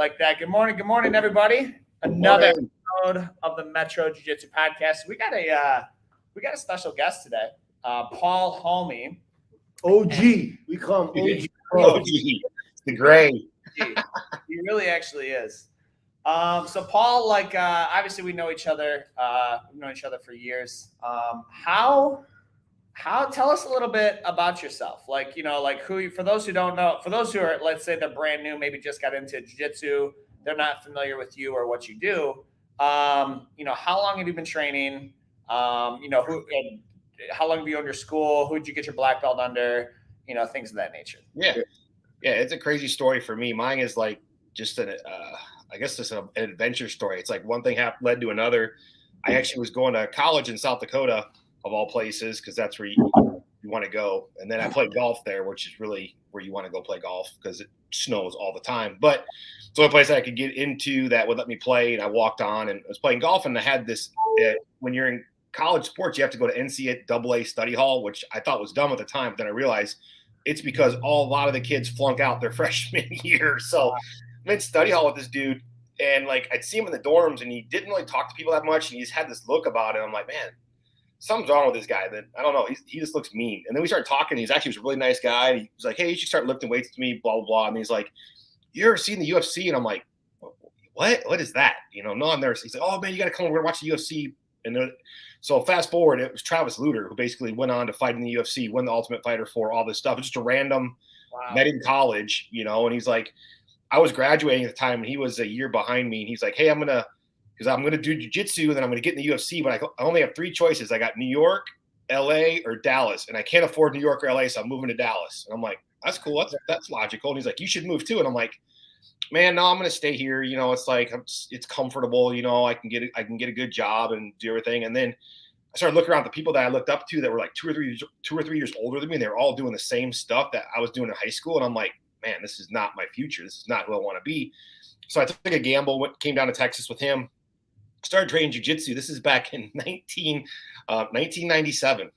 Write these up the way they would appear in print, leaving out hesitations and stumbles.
like that. Good morning, everybody. Another episode of the Metro Jiu Jitsu podcast. We got a special guest today, Paul Halme. OG, we call him OG. OG, the gray. He really actually is. So Paul, obviously we know each other. We've known each other for years. How tell us a little bit about yourself, for those who don't know, for those who are, let's say, they're brand new, maybe just got into jiu-jitsu, they're not familiar with you or what you do. How long have you been training? How long have you owned your school? Who did you get your black belt under? Things of that nature. Yeah, it's a crazy story for me. Mine is like just an adventure story. It's like one thing led to another. I actually was going to college in South Dakota, of all places, because that's where you want to go. And then I played golf there, which is really where you want to go play golf because it snows all the time. But it's the only place I could get into that would let me play. And I walked on and I was playing golf. And I had this, when you're in college sports, you have to go to NCAA study hall, which I thought was dumb at the time. But then I realized it's because a lot of the kids flunk out their freshman year. So I'm in study hall with this dude. And I'd see him in the dorms and he didn't really talk to people that much. And he just had this look about it. I'm like, man, something's wrong with this guy. Then I don't know. He just looks mean. And then we started talking. He was a really nice guy. He was like, hey, you should start lifting weights with me, blah, blah, blah. And he's like, you ever seen the UFC? And I'm like, what is that? No, I'm there. He's like, oh man, you got to come over and watch the UFC. And so fast forward, it was Travis Luter, who basically went on to fight in the UFC, win the Ultimate Fighter for all this stuff. It's just a random, met in college, and he's like, I was graduating at the time and he was a year behind me. And he's like, hey, I'm going to do jiu-jitsu and then I'm going to get in the UFC, but I only have three choices. I got New York, LA, or Dallas. And I can't afford New York or LA, so I'm moving to Dallas. And I'm like, that's cool. That's logical. And he's like, you should move too. And I'm like, man, no, I'm going to stay here. It's like, it's comfortable. I can get a good job and do everything. And then I started looking around at the people that I looked up to that were like 2 or 3 years older than me. And they were all doing the same stuff that I was doing in high school. And I'm like, man, this is not my future. This is not who I want to be. So I took a gamble, came down to Texas with him, started training jiu-jitsu. This is back in 1997.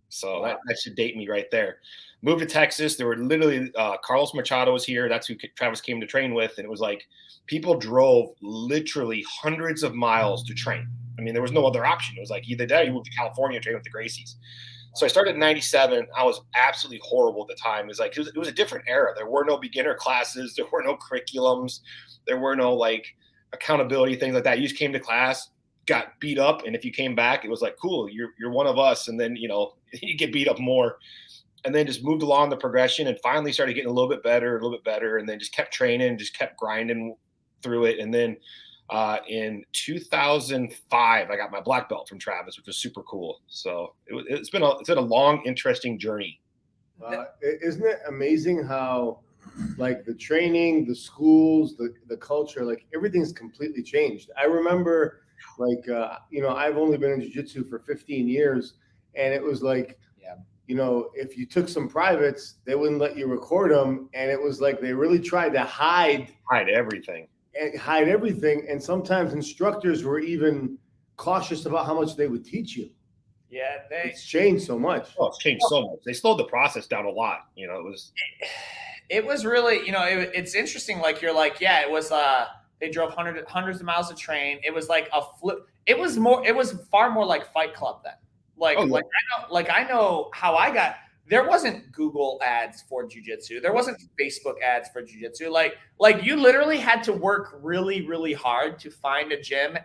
So wow. that should date me right there. Moved to Texas. There were literally Carlos Machado was here. That's who Travis came to train with. And it was like people drove literally hundreds of miles to train. I mean, there was no other option. It was like either that or you moved to California and train with the Gracies. So I started in 97. I was absolutely horrible at the time. It was a different era. There were no beginner classes. There were no curriculums. There were no accountability, things like that. You just came to class, got beat up. And if you came back, it was like, cool, you're one of us. And then, you get beat up more and then just moved along the progression and finally started getting a little bit better. And then just kept training, just kept grinding through it. And then in 2005, I got my black belt from Travis, which was super cool. So it's been a long, interesting journey. Isn't it amazing how the training, the schools, the culture, everything's completely changed. I remember I've only been in jiu-jitsu for 15 years and it was if you took some privates, they wouldn't let you record them. And it was they really tried to hide everything. And sometimes instructors were even cautious about how much they would teach you. Yeah, it's changed so much. Oh, it's changed so much. They slowed the process down a lot. It was really, it's interesting. It was. They drove hundreds of miles to train. It was like a flip. It was far more like Fight Club then. I know how I got. There wasn't Google ads for jiu-jitsu. There wasn't Facebook ads for jiu-jitsu. You literally had to work really, really hard to find a gym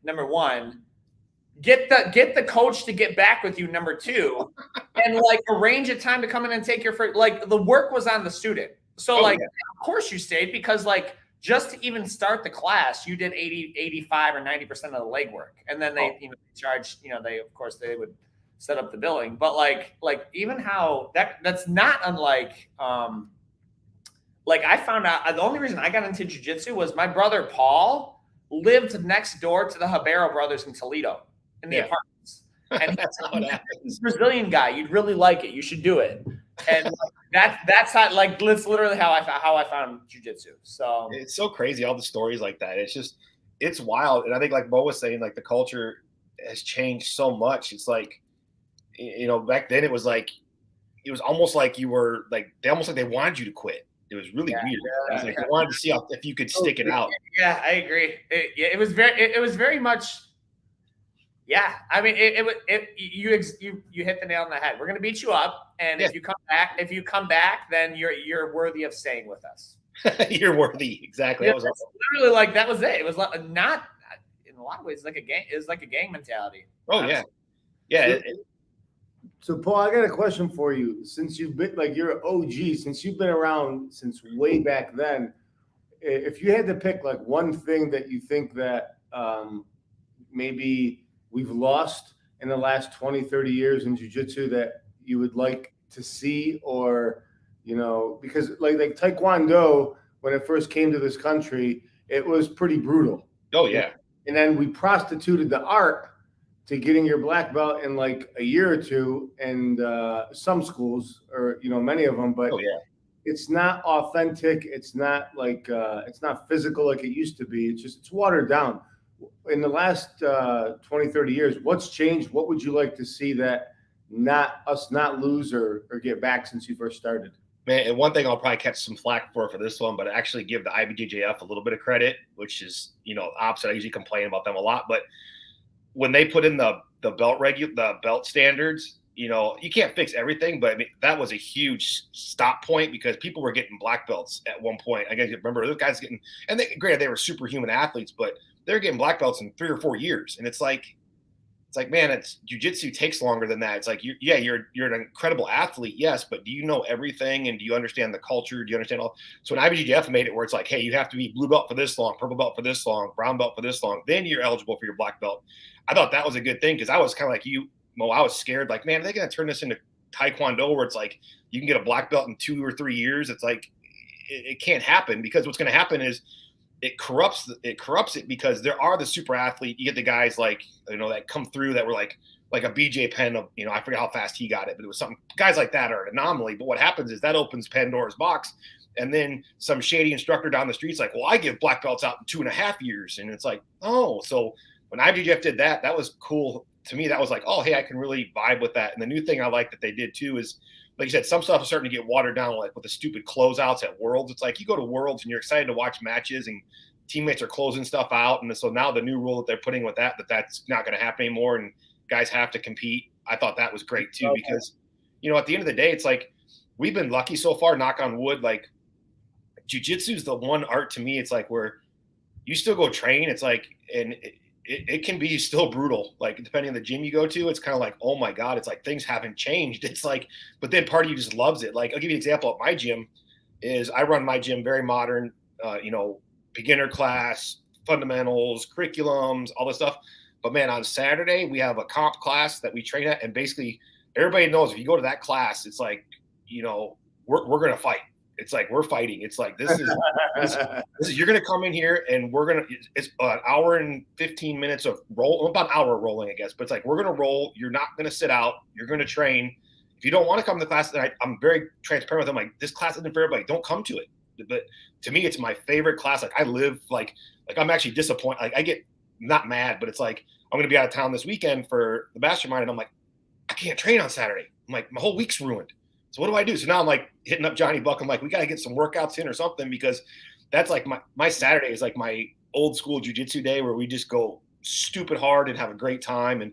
number one, get the coach to get back with you, number two, and arrange a time to come in and take your first, the work was on the student. So of course you stayed because just to even start the class, you did 85 or 90% of the legwork. And then they charged, they would set up the billing, but even how that's not unlike I found out the only reason I got into jiu-jitsu was my brother Paul lived next door to the Habero brothers in Toledo in the apartments, and he's a Brazilian guy. You'd really like it. You should do it. And that's how that's literally how I found jiu-jitsu. So it's so crazy, all the stories like that. It's wild. And I think Bo was saying, the culture has changed so much. It's back then it was almost like you were they wanted you to quit. It was really weird. Yeah, I was like, yeah. I wanted to see if you could stick it out. Yeah, I agree. It was very much. Yeah, I mean, you hit the nail on the head. We're gonna beat you up, and Yeah. if you come back, then you're worthy of staying with us. You're worthy. Exactly. Yeah, That was that's literally like that was it. It was like not in a lot of ways like a gang. It was like a gang mentality. Oh honestly. yeah. So, Paul, I got a question for you. Since you've been like you're an OG, since you've been around since way back then, if you had to pick like one thing that you think that maybe we've lost in the last 20, 30 years in jiu-jitsu that you would like to see, or, because like Taekwondo, when it first came to this country, it was pretty brutal. Oh yeah. And then we prostituted the art to getting your black belt in like a year or two, and some schools, or many of them, but Oh yeah. it's not authentic. It's not like it's not physical like it used to be. It's watered down. In the last 20, 30 years, what's changed? What would you like to see that not lose or get back since you first started? Man, and one thing I'll probably catch some flack for this one, but actually give the IBJJF a little bit of credit, which is, opposite. I usually complain about them a lot, but when they put in the belt standards, you can't fix everything, but I mean, that was a huge stop point because people were getting black belts at one point. I guess you remember those guys getting, and granted they were superhuman athletes, but they're getting black belts in 3 or 4 years. And it's like, man, jiu-jitsu takes longer than that. It's like, you're an incredible athlete. Yes. But do you know everything? And do you understand the culture? Do you understand all? So when IBJJF made it where it's like, hey, you have to be blue belt for this long, purple belt for this long, brown belt for this long, then you're eligible for your black belt. I thought that was a good thing. Cause I was kind of like you, Mo, I was scared. Like, man, are they going to turn this into Taekwondo where it's like, you can get a black belt in 2 or 3 years. It's like, it can't happen, because what's going to happen is, it corrupts it, because there are the super athlete. You get the guys like, that come through that were like a BJ Penn of, I forget how fast he got it, but it was something. Guys like that are an anomaly. But what happens is that opens Pandora's box. And then some shady instructor down the street's like, well, I give black belts out in 2.5 years. And it's like, oh, so when IBJJF did that, that was cool to me. That was like, oh, hey, I can really vibe with that. And the new thing I like that they did too is, like you said, some stuff is starting to get watered down, like with the stupid closeouts at Worlds. It's like you go to Worlds and you're excited to watch matches and teammates are closing stuff out. And so now the new rule that they're putting with that's not going to happen anymore, and guys have to compete. I thought that was great too, because, at the end of the day, it's like we've been lucky so far, knock on wood. Like jiu-jitsu is the one art to me. It's like where you still go train. It's like, and it can be still brutal. Like depending on the gym you go to, it's kind of like, oh my God, it's like things haven't changed. It's like, but then part of you just loves it. Like I'll give you an example at my gym is I run my gym very modern, beginner class, fundamentals, curriculums, all this stuff. But man, on Saturday, we have a comp class that we train at. And basically everybody knows if you go to that class, it's like, we're going to fight. It's like, we're fighting. It's like, this is you're going to come in here and it's an hour and 15 minutes of roll, about an hour of rolling, I guess. But it's like, we're going to roll. You're not going to sit out. You're going to train. If you don't want to come to class, then I'm very transparent with them. Like, this class isn't for everybody. Don't come to it. But to me, it's my favorite class. Like I live like I'm actually disappointed. Like I get not mad, but it's like, I'm going to be out of town this weekend for the mastermind. And I'm like, I can't train on Saturday. I'm like, my whole week's ruined. So what do I do? So now I'm like hitting up Johnny Buck. I'm like, we got to get some workouts in or something, because that's like my Saturday is like my old school jiu-jitsu day where we just go stupid hard and have a great time. And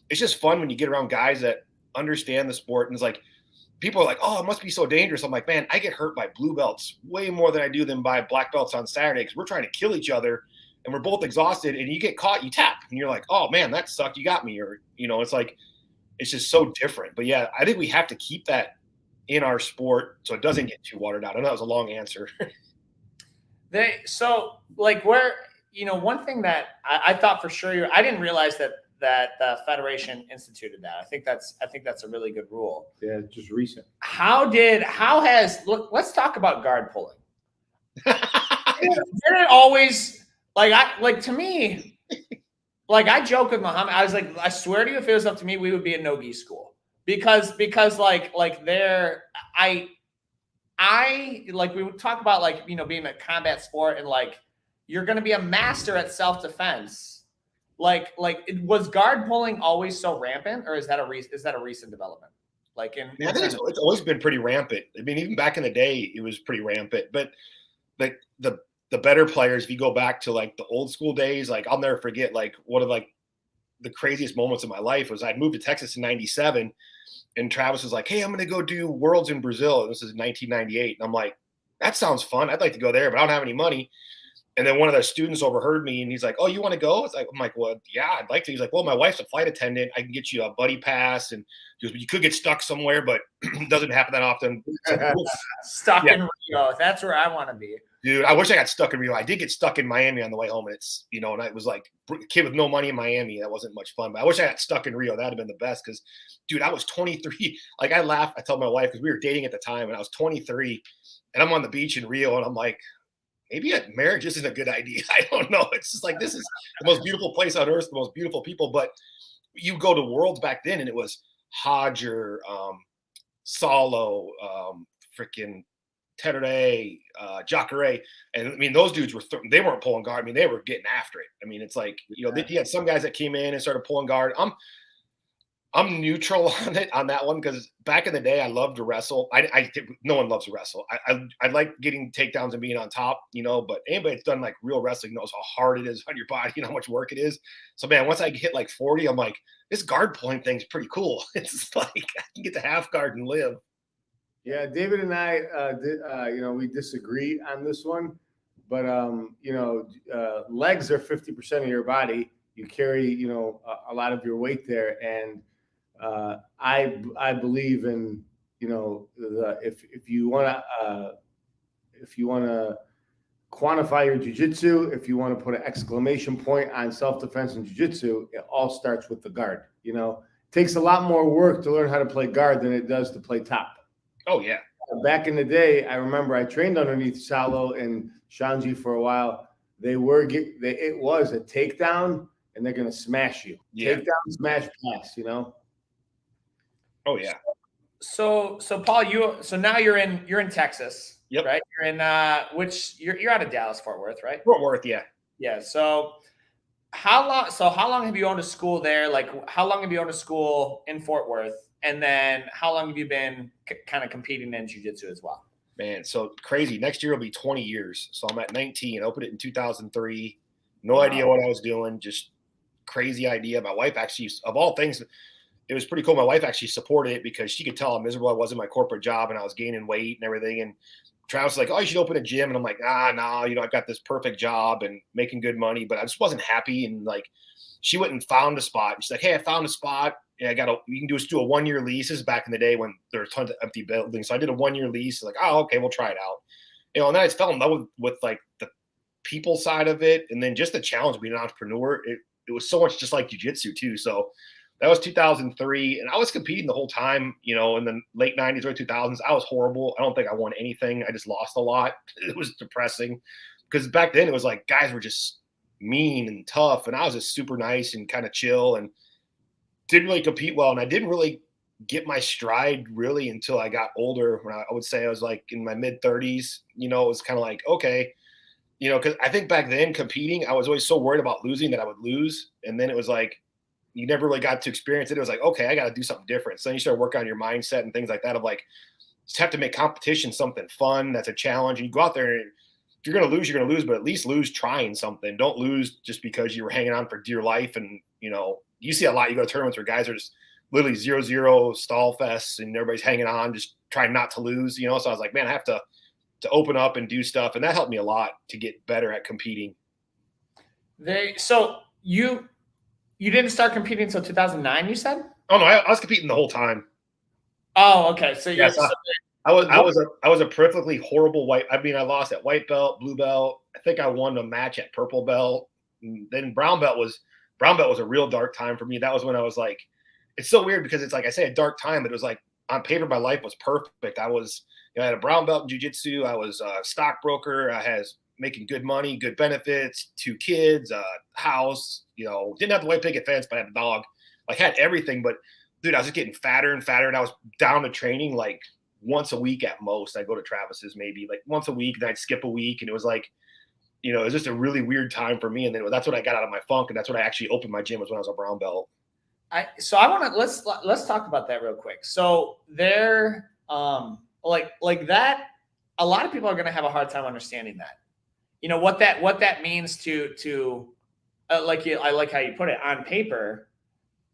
it's just fun when you get around guys that understand the sport. And it's like, people are like, oh, it must be so dangerous. I'm like, man, I get hurt by blue belts way more than I do than by black belts on Saturday, because we're trying to kill each other and we're both exhausted, and you get caught, you tap, and you're like, oh man, that sucked. You got me. Or, it's like, it's just so different. But yeah, I think we have to keep that in our sport so it doesn't get too watered out. I know that was a long answer. One thing that I thought for sure, I didn't realize that the Federation instituted that. I think that's a really good rule. Yeah, just recent. Let's talk about guard pulling. Didn't always to me, like I joke with Muhammad. I was like, I swear to you, if it was up to me, we would be a no-gi school, because we would talk about being a combat sport, and you're going to be a master at self-defense. Was guard pulling always so rampant, or is that a recent development? Like I think it's always been pretty rampant. I mean, even back in the day, it was pretty rampant. But like the better players, if you go back to like the old school days, like I'll never forget like one of like the craziest moments of my life was I'd moved to Texas in '97, and Travis was like, "Hey, I'm going to go do Worlds in Brazil." And this is 1998, and I'm like, "That sounds fun. I'd like to go there, but I don't have any money." And then one of the students overheard me, and he's like, "Oh, you want to go?" It's like, I'm like, "Well, yeah, I'd like to." He's like, "Well, my wife's a flight attendant. I can get you a buddy pass, and you could get stuck somewhere, but it doesn't happen that often." Like, stuck in Rio. That's where I want to be. Dude, I wish I got stuck in Rio. I did get stuck in Miami on the way home, and it's, and I was like a kid with no money in Miami. That wasn't much fun, but I wish I got stuck in Rio. That'd have been the best because, dude, I was 23. Like, I laugh. I tell my wife because we were dating at the time, and I was 23, and I'm on the beach in Rio, and I'm like, maybe a marriage isn't a good idea. I don't know. It's just like, this is the most beautiful place on earth, the most beautiful people. But you go to Worlds back then, and it was Hodger, Salo, freaking Tetere, Jacare. And I mean, those dudes they weren't pulling guard. I mean, they were getting after it. I mean, it's like, you had some guys that came in and started pulling guard. I'm neutral on that one because back in the day, I loved to wrestle. No one loves to wrestle. I like getting takedowns and being on top, but anybody that's done like real wrestling knows how hard it is on your body and how much work it is. So man, once I hit like 40, I'm like, this guard pulling thing's pretty cool. It's like I can get the half guard and live. Yeah, David and I, we disagree on this one, but legs are 50% of your body. You carry, a lot of your weight there, and I believe in, if you want to quantify your jiu-jitsu, if you want to put an exclamation point on self-defense and jiu-jitsu, it all starts with the guard. It takes a lot more work to learn how to play guard than it does to play top. Oh yeah. Back in the day, I remember I trained underneath Salo and Shanji for a while. It was a takedown, and they're gonna smash you. Yeah. Takedown, smash, pass. Oh yeah. So Paul, now you're in Texas. Yep. Right. You're in you're out of Dallas, Fort Worth, right? Fort Worth, yeah. Yeah. So how long have you owned a school there? Like, how long have you owned a school in Fort Worth? And then how long have you been kind of competing in jiu-jitsu as well? Man, so crazy. Next year will be 20 years. So I'm at 19. I opened it in 2003. No idea what I was doing. Just crazy idea. My wife actually, of all things, it was pretty cool. My wife actually supported it because she could tell how miserable I was in my corporate job and I was gaining weight and everything. And Travis was like, "Oh, you should open a gym." And I'm like, no, I've got this perfect job and making good money, but I just wasn't happy. And like, she went and found a spot. And she's like, "Hey, I found a spot. Yeah, we can do a 1-year lease." This is back in the day when there were tons of empty buildings. So I did a 1-year lease. Like, oh, okay, we'll try it out. And then I fell in love with like the people side of it. And then just the challenge of being an entrepreneur. It was so much just like jiu-jitsu too. So that was 2003. And I was competing the whole time, in the late 90s, early 2000s. I was horrible. I don't think I won anything. I just lost a lot. It was depressing because back then it was like guys were just mean and tough. And I was just super nice and kind of chill and didn't really compete well. And I didn't really get my stride really until I got older. When I would say I was like in my mid 30s, it was kind of like, okay, because I think back then competing, I was always so worried about losing that I would lose. And then it was like, you never really got to experience it. It was like, okay, I got to do something different. So then you start working on your mindset and things like that of like, just have to make competition something fun. That's a challenge. And you go out there and if you're going to lose, you're going to lose, but at least lose trying something. Don't lose just because you were hanging on for dear life. And, you see a lot. You go to tournaments where guys are just literally 0-0 stall fests and everybody's hanging on, just trying not to lose, So I was like, man, I have to open up and do stuff. And that helped me a lot to get better at competing. So you didn't start competing until 2009, you said? Oh no, I was competing the whole time. Oh, okay. So yes, I was a perfectly horrible white. I mean, I lost at white belt, blue belt. I think I won a match at purple belt. And then brown belt was a real dark time for me. That was when I was like, it's so weird because it's like I say a dark time, but it was like on paper my life was perfect. I was, I had a brown belt in jiu-jitsu. I was a stockbroker. I was making good money, good benefits, 2 kids, house. Didn't have the white picket fence, but I had a dog. Like had everything, but dude, I was just getting fatter and fatter, and I was down to training like once a week at most. I'd go to Travis's maybe like once a week, then I'd skip a week, and it was like, it was just a really weird time for me. And then that's when I got out of my funk, and that's when I actually opened my gym was when I was a brown belt. So I want to let's talk about that real quick. So there, like that, a lot of people are going to have a hard time understanding that. You know what that means to I like how you put it on paper.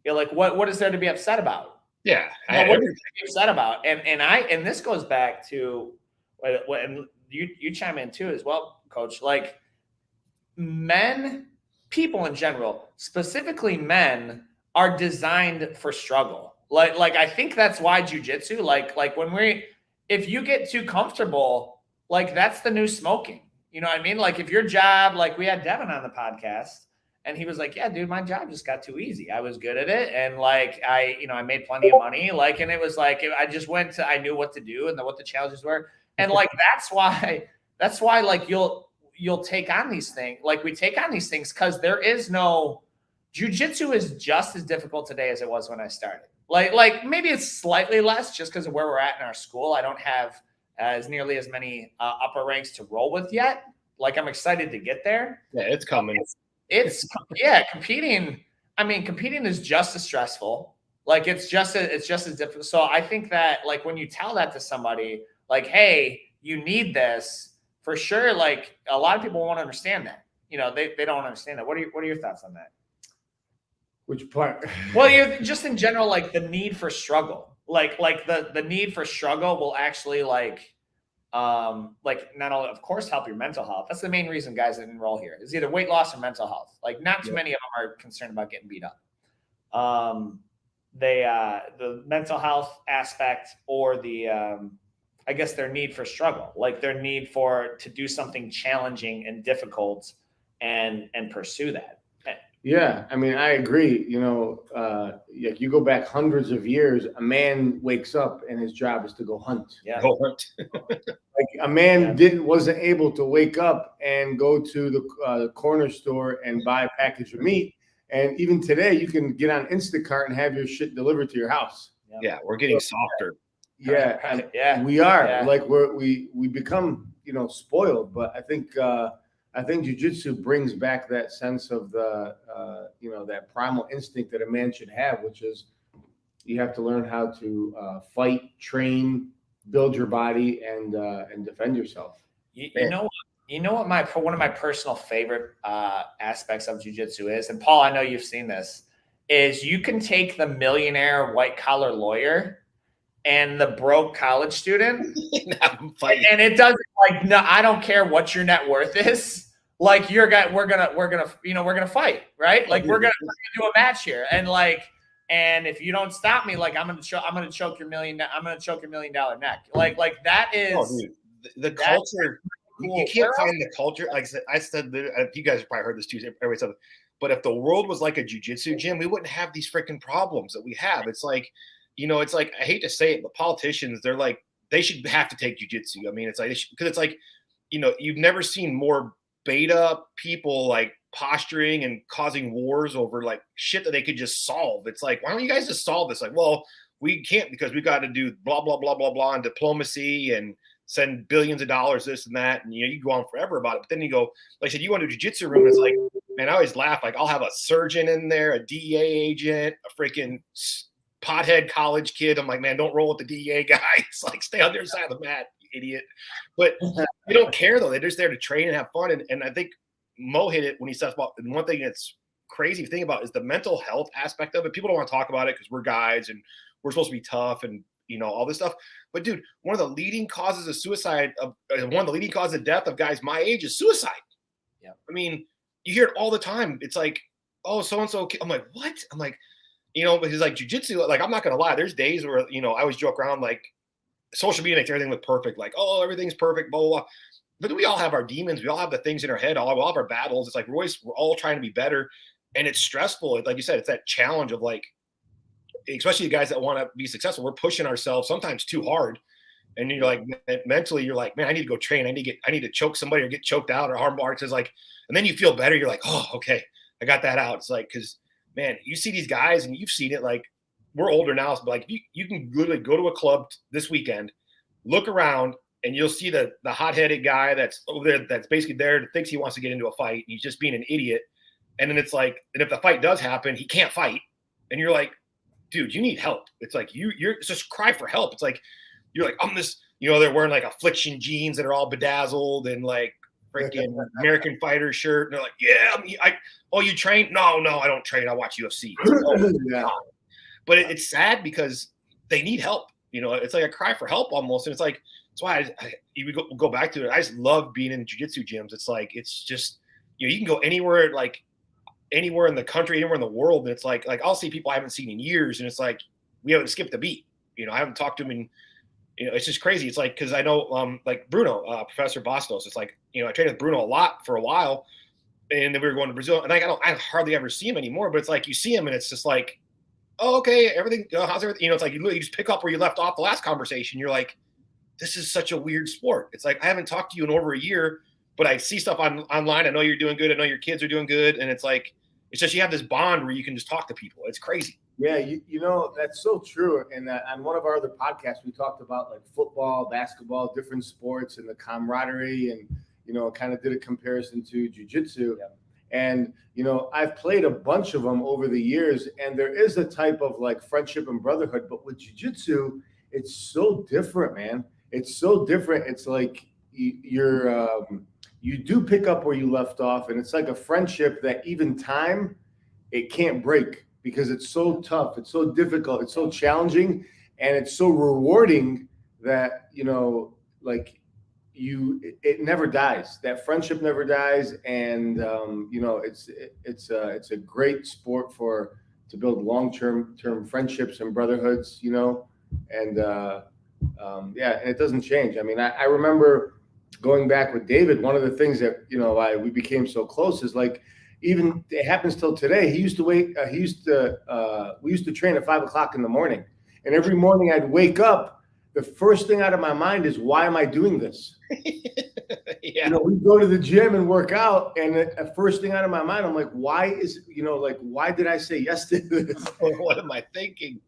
You're like, what is there to be upset about? Yeah, What is there to be upset about? And this goes back to and you chime in too as well, Coach. Like people in general, specifically men, are designed for struggle. Like I think that's why jujitsu, like if you get too comfortable, like that's the new smoking. You know what I mean? Like if your job, like we had Devin on the podcast, and he was like, "Yeah, dude, my job just got too easy. I was good at it, and like I made plenty of money. Like, and it was like I just went to, I knew what to do and what the challenges were, and like that's why like you'll take on these things. Like we take on these things because there is no jujitsu is just as difficult today as it was when I started. Like maybe it's slightly less just because of where we're at in our school. I don't have as nearly as many upper ranks to roll with yet. Like I'm excited to get there. Yeah, it's coming. It's competing. I mean, competing is just as stressful. Like it's just as difficult. So I think that like when you tell that to somebody, like, hey, you need this for sure. Like a lot of people won't understand that. You know, they don't understand that. What are your thoughts on that? Which part? Well, you're just in general, like the need for struggle, like the need for struggle will actually like not only of course help your mental health. That's the main reason guys that enroll here is either weight loss or mental health. Like not too many of them are concerned about getting beat up. The mental health aspect or the I guess their need for struggle, like their need to do something challenging and difficult and pursue that. Yeah, I mean, I agree. You know, like you go back hundreds of years, a man wakes up and his job is to go hunt. Yeah. Go hunt. Like a man wasn't able to wake up and go to the corner store and buy a package of meat. And even today, you can get on Instacart and have your shit delivered to your house. Yeah, we're getting softer. Yeah, Yeah, we are. Yeah. Like we become spoiled. But I think jiu-jitsu brings back that sense of the that primal instinct that a man should have, which is you have to learn how to fight, train, build your body, and defend yourself. You know what one of my personal favorite aspects of jiu-jitsu is, and Paul, I know you've seen this, is you can take the millionaire white collar lawyer and the broke college student, and it doesn't like no, I don't care what your net worth is. Like we're gonna fight, right? Like we're gonna do a match here, and if you don't stop me, like I'm gonna choke your $1 million neck. Like that is the culture. You can't find the culture. Like I said, you guys probably heard this too. Everybody said, but if the world was like a jiu-jitsu gym, we wouldn't have these freaking problems that we have. It's like, it's like I hate to say it, but politicians, they're like they should have to take jiu-jitsu. I mean, it's like because it's like, you've never seen more beta people like posturing and causing wars over like shit that they could just solve. It's like, why don't you guys just solve this? Like, well, we can't because we got to do blah blah blah blah blah and diplomacy and send billions of dollars, this and that, and you go on forever about it. But then you go, like I said, you want to do jiu-jitsu room. It's like, man, I always laugh. Like I'll have a surgeon in there, a DEA agent, a freaking pothead college kid. I'm like, man, don't roll with the DEA guy. It's like, stay on their side of the mat, you idiot. But they don't care though. They're just there to train and have fun. And I think Mo hit it when he says about, and one thing that's crazy to think about is the mental health aspect of it. People don't want to talk about it because we're guys and we're supposed to be tough and all this stuff. But dude, one of the leading causes of suicide, one of the leading causes of death of guys my age is suicide. Yeah. I mean, you hear it all the time. It's like, oh, so-and-so. I'm like, what? I'm like, because like jiu-jitsu, like, I'm not going to lie. There's days where, I always joke around, like social media makes everything look perfect. Like, oh, everything's perfect, blah, blah, blah. But we all have our demons. We all have the things in our head. We all have our battles. It's like, we're all trying to be better. And it's stressful. Like you said, it's that challenge of like, especially the guys that want to be successful, we're pushing ourselves sometimes too hard. And you're like, mentally, you're like, man, I need to go train. I need to choke somebody or get choked out or arm barks. It's like, and then you feel better. You're like, oh, okay, I got that out. It's like, cause man, you see these guys and you've seen it. Like we're older now. So like you can literally go to a club this weekend, look around and you'll see the hot-headed guy that's over there, that's basically there, thinks he wants to get into a fight. He's just being an idiot. And then it's like, and if the fight does happen, he can't fight. And you're like, dude, you need help. It's like, you're just cry for help. It's like, you're like, I'm this, they're wearing like affliction jeans that are all bedazzled and like freaking American Fighter shirt. And they're like, yeah, oh, you train? No, I don't train. I watch UFC. It's like, oh, Yeah. but it's sad because they need help. It's like a cry for help almost. And it's like, that's why we go back to it. I just love being in jiu-jitsu gyms. It's like, it's just, you can go anywhere, like anywhere in the country, anywhere in the world. And it's like I'll see people I haven't seen in years. And it's like, we haven't skipped a beat. I haven't talked to them in, it's just crazy. It's like, cause I know, like Bruno, Professor Bastos, it's like, I trained with Bruno a lot for a while, and then we were going to Brazil, and I hardly ever see him anymore, but it's like, you see him and it's just like, oh, okay, everything, how's everything? It's like, you just pick up where you left off the last conversation. You're like, this is such a weird sport. It's like, I haven't talked to you in over a year, but I see stuff online. I know you're doing good. I know your kids are doing good. And it's like, it's just, you have this bond where you can just talk to people. It's crazy. Yeah, that's so true. And on one of our other podcasts, we talked about like football, basketball, different sports, and the camaraderie, and kind of did a comparison to jiu-jitsu. Yeah. And I've played a bunch of them over the years, and there is a type of like friendship and brotherhood. But with jiu-jitsu, it's so different, man. It's so different. It's like you do pick up where you left off, and it's like a friendship that even time it can't break. Because it's so tough, it's so difficult, it's so challenging, and it's so rewarding that it never dies. That friendship never dies, and it's a great sport to build long-term friendships and brotherhoods. And and it doesn't change. I mean, I remember going back with David. One of the things that we became so close is like. Even it happens till today. We used to train at 5 o'clock in the morning, and every morning I'd wake up. The first thing out of my mind is, why am I doing this? Yeah. We go to the gym and work out, and the first thing out of my mind, I'm like, why did I say yes to this? What am I thinking?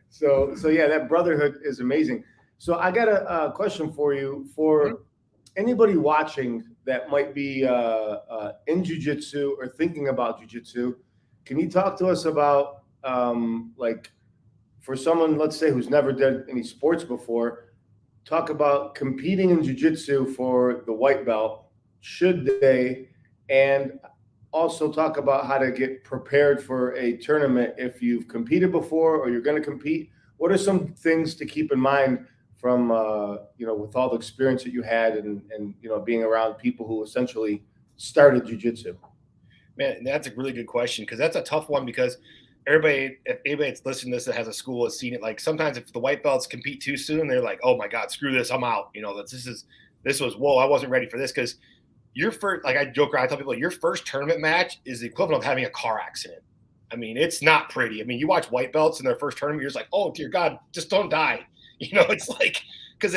So yeah, that brotherhood is amazing. So I got a question for you for anybody watching that might be in jiu-jitsu or thinking about jiu-jitsu. Can you talk to us about for someone, let's say, who's never done any sports before, talk about competing in jiu-jitsu for the white belt, should they, and also talk about how to get prepared for a tournament if you've competed before or you're going to compete. What are some things to keep in mind from with all the experience that you had and being around people who essentially started jiu-jitsu? Man, that's a really good question, because that's a tough one, because if anybody that's listening to this that has a school has seen it. Like sometimes if the white belts compete too soon, they're like, oh my God, screw this, I'm out. This was, whoa, I wasn't ready for this. Because your first, like I joke around, I tell people, your first tournament match is the equivalent of having a car accident. I mean, it's not pretty. I mean, you watch white belts in their first tournament, you're just like, oh dear God, just don't die. It's like, because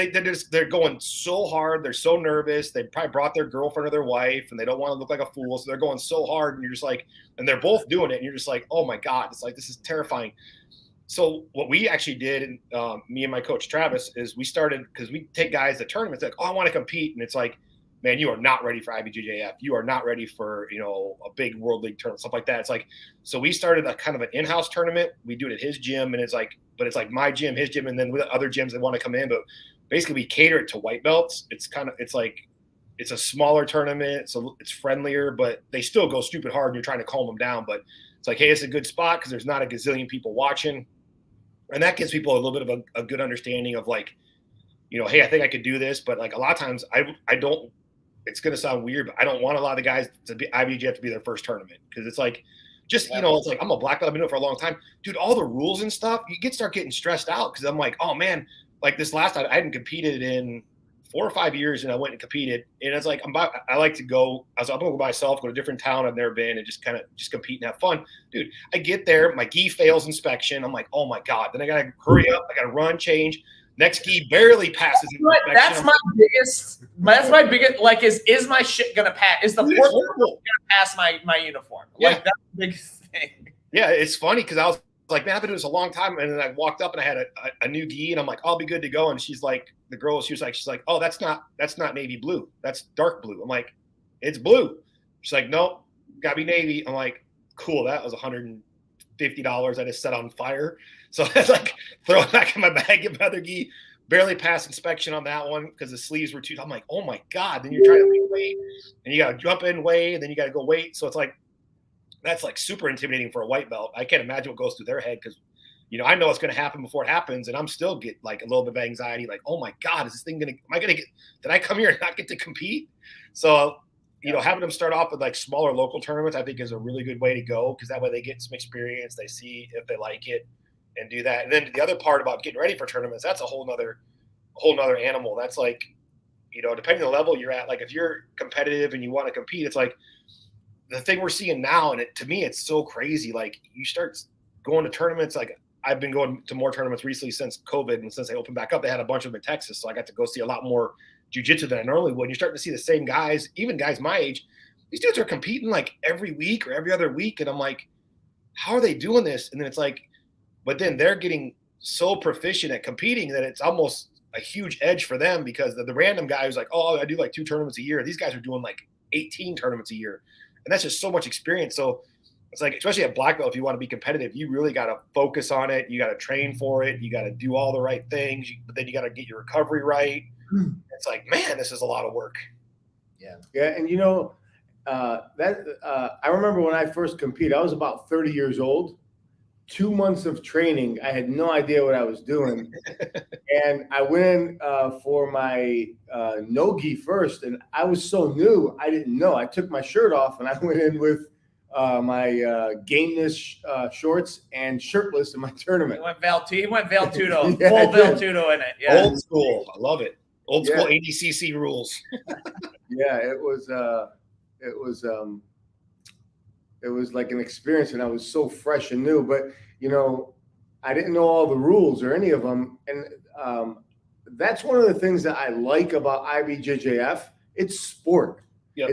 they're going so hard, they're so nervous, they probably brought their girlfriend or their wife, and they don't want to look like a fool, so they're going so hard, and you're just like, and they're both doing it, and you're just like, oh my God, it's like, this is terrifying. So what we actually did, me and my coach Travis, is we started, because we take guys to tournaments like, oh, I want to compete, and it's like, man, you are not ready for IBJJF. You are not ready for, a big world league tournament, stuff like that. It's like, so we started a kind of an in-house tournament. We do it at his gym, and it's like my gym, his gym, and then with other gyms that want to come in. But basically we cater it to white belts. It's a smaller tournament. So it's friendlier, but they still go stupid hard and you're trying to calm them down. But it's like, hey, it's a good spot because there's not a gazillion people watching. And that gives people a little bit of a good understanding of like, hey, I think I could do this. But like a lot of times I don't, it's going to sound weird, but I don't want a lot of the guys to be IBJJF to be their first tournament. Cause it's like, it's like, I'm a black belt. I've been doing it for a long time, dude. All the rules and stuff, you start getting stressed out. Cause I'm like, oh man, like this last time I hadn't competed in 4 or 5 years, and I went and competed. And it's like, I like to go, I'm going to go by myself, go to a different town I've never been, and just compete and have fun. Dude, I get there, my gi fails inspection. I'm like, oh my God. Then I got to hurry up. I got to run, change. Next gi barely passes. That's my biggest, like, is my shit going to pass? Is the force going to pass my uniform? Yeah. Like, that's the biggest thing. Yeah, it's funny because I was like, man, I've been doing this a long time. And then I walked up and I had a new gi, and I'm like, I'll be good to go. And she's like, she's like, oh, that's not navy blue. That's dark blue. I'm like, it's blue. She's like, nope, gotta be navy. I'm like, cool. That was $150 $50 I just set on fire. So it's like throw it back in my bag, get my other gi, barely passed inspection on that one because the sleeves were too. I'm like, oh my God. Then you're trying to make weight and you got to jump in weight and then you got to go weight. So it's like, that's like super intimidating for a white belt. I can't imagine what goes through their head because, I know what's going to happen before it happens. And I'm still get like a little bit of anxiety. Like, oh my God, is this thing am I going to did I come here and not get to compete? So, having them start off with like smaller local tournaments, I think is a really good way to go because that way they get some experience. They see if they like it and do that. And then the other part about getting ready for tournaments, that's a whole nother animal. That's like, depending on the level you're at, like if you're competitive and you want to compete, it's like the thing we're seeing now. And to me, it's so crazy. Like you start going to tournaments. Like I've been going to more tournaments recently since COVID and since they opened back up, they had a bunch of them in Texas. So I got to go see a lot more jiu-jitsu than I normally would. You're starting to see the same guys, even guys my age. These dudes are competing like every week or every other week. And I'm like, how are they doing this? And then it's like, but then they're getting so proficient at competing that it's almost a huge edge for them because the random guy who's like, oh, I do like 2 tournaments a year. These guys are doing like 18 tournaments a year. And that's just so much experience. So it's like, especially at black belt, if you want to be competitive, you really got to focus on it. You got to train for it. You got to do all the right things, but then you got to get your recovery right. It's like, man, this is a lot of work. Yeah. Yeah. And I remember when I first competed, I was about 30 years old, 2 months of training. I had no idea what I was doing. And I went in for my no-gi first, and I was so new, I didn't know. I took my shirt off, and I went in with my gameless shorts and shirtless in my tournament. He went Veltudo, Yeah, full Veltudo in it. Yeah. Old school. I love it. Old school ADCC rules. Yeah, it was like an experience, and I was so fresh and new. But I didn't know all the rules or any of them, and that's one of the things that I like about IBJJF. It's sport. Yep.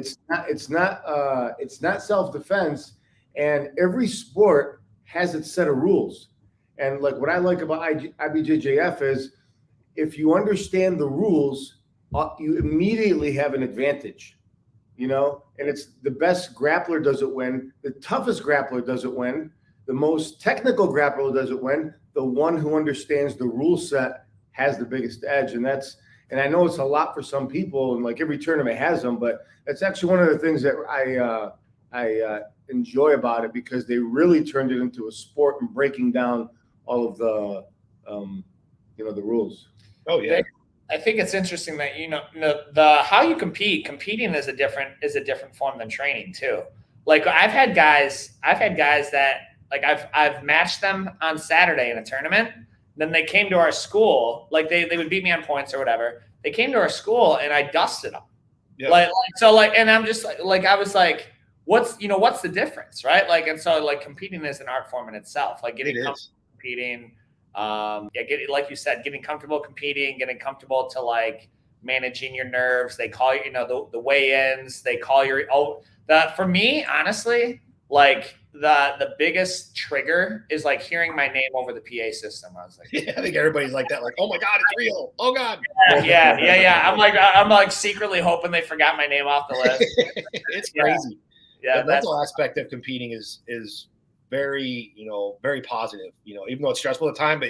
It's not self-defense, and every sport has its set of rules. And like what I like about IBJJF is if you understand the rules, you immediately have an advantage. And it's the best grappler doesn't win. The toughest grappler doesn't win. The most technical grappler doesn't win. The one who understands the rule set has the biggest edge. And I know it's a lot for some people, and like every tournament has them, but that's actually one of the things that I enjoy about it because they really turned it into a sport and breaking down all of the the rules. Oh yeah. I think it's interesting that the how you competing is a different form than training too. Like I've had guys that like I've matched them on Saturday in a tournament. Then they came to our school, like they would beat me on points or whatever. They came to our school and I dusted them. Yeah. And I'm just like I was like, what's the difference, right? Like, and so like competing is an art form in itself. Like getting comfortable competing. Like you said, getting comfortable competing, getting comfortable to like managing your nerves. They call you, the weigh-ins. They call for me, honestly, like the biggest trigger is like hearing my name over the PA system. I was like, yeah, I think everybody's like that. Like, oh my God, it's real. Oh God. Yeah. I'm like secretly hoping they forgot my name off the list. It's crazy. Yeah. The mental aspect of competing is very, very positive, even though it's stressful at the time, but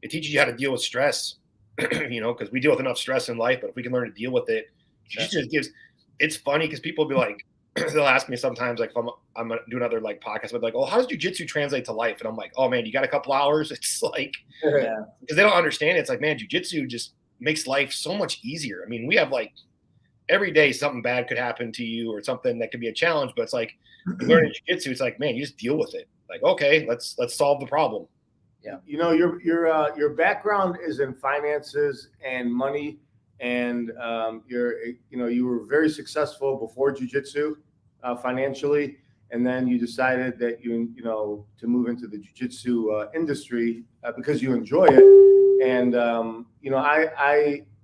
it teaches you how to deal with stress, because we deal with enough stress in life, but if we can learn to deal with it, it's funny because people be like, they'll ask me sometimes, like, if I'm doing other like podcasts, but like, oh, how does jiu-jitsu translate to life? And I'm like, oh man, you got a couple hours. It's like, because they don't understand it. It's like, man, jiu-jitsu just makes life so much easier. I mean, we have like every day something bad could happen to you or something that could be a challenge, but it's like learning jiu-jitsu, it's like, man, you just deal with it. Like, okay, let's solve the problem. Yeah. Your background is in finances and money, and you were very successful before jiu-jitsu financially, and then you decided that to move into the jiu-jitsu industry because you enjoy it. And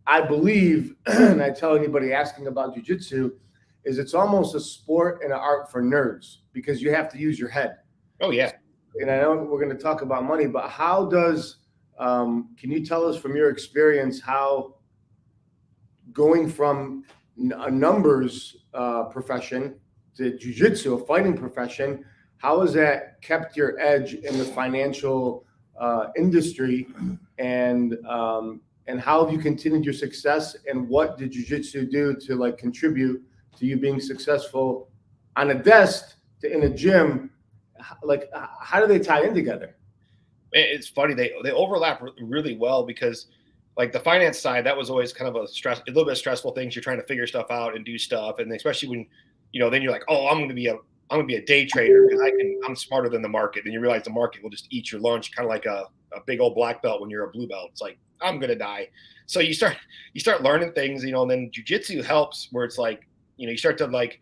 I believe, and I tell anybody asking about jiu-jitsu, is it's almost a sport and an art for nerds because you have to use your head. Oh yeah. And I know we're going to talk about money, but how does, can you tell us from your experience how going from a numbers profession to jiu-jitsu, a fighting profession, how has that kept your edge in the financial industry, and how have you continued your success, and what did jiu-jitsu do to like contribute to you being successful on a desk to in a gym? Like, how do they tie in together? It's funny, they overlap really well, because like the finance side, that was always kind of a little bit stressful things. You're trying to figure stuff out and do stuff, and especially when then you're like, oh, I'm going to be a day trader because I'm smarter than the market. Then you realize the market will just eat your lunch, kind of like a big old black belt when you're a blue belt. It's like, I'm going to die. So you start learning things, and then jiu-jitsu helps, where it's like, you start to like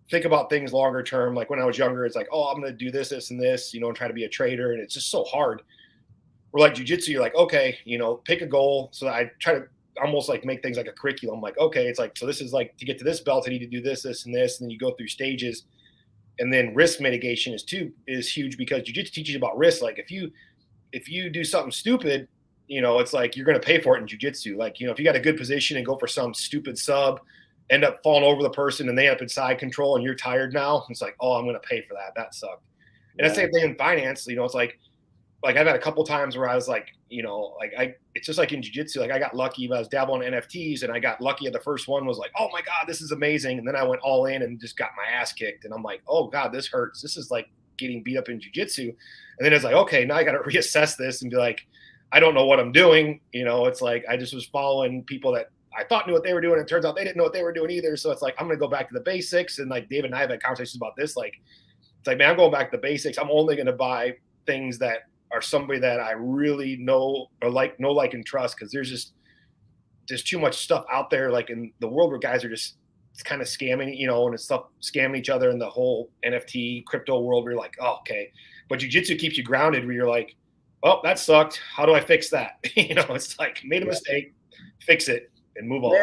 think about things longer term. Like when I was younger, it's like, oh, I'm going to do this, this, and this, and try to be a trader. And it's just so hard. We're like jiu-jitsu, you're like, okay, pick a goal. So I try to almost like make things like a curriculum. Like, okay, it's like, so this is like, to get to this belt, I need to do this, this, and this. And then you go through stages. And then risk mitigation is huge, because jiu-jitsu teaches you about risk. Like if you do something stupid, it's like you're going to pay for it in jiu-jitsu. Like, if you got a good position and go for some stupid sub, end up falling over the person and they end up in side control and you're tired now, it's like, oh, I'm going to pay for that. That sucked. And the same thing in finance. It's like I've had a couple times where I was like, it's just like in jiu-jitsu. Like I got lucky. I was dabbling in NFTs and I got lucky. And the first one was like, oh my God, this is amazing. And then I went all in and just got my ass kicked. And I'm like, oh God, this hurts. This is like getting beat up in jiu-jitsu. And then it's like, okay, now I got to reassess this and be like, I don't know what I'm doing. It's like, I just was following people that I thought knew what they were doing. It turns out they didn't know what they were doing either. So it's like, I'm going to go back to the basics. And like David and I have had conversations about this. Like, it's like, man, I'm going back to the basics. I'm only going to buy things that are somebody that I really know or like, and trust. Cause there's too much stuff out there. Like in the world where guys are just, it's kind of scamming, and it's stuff scamming each other in the whole NFT crypto world where you're like, oh, okay. But jiu-jitsu keeps you grounded where you're like, oh, that sucked. How do I fix that? It's like made a mistake, fix it and move on.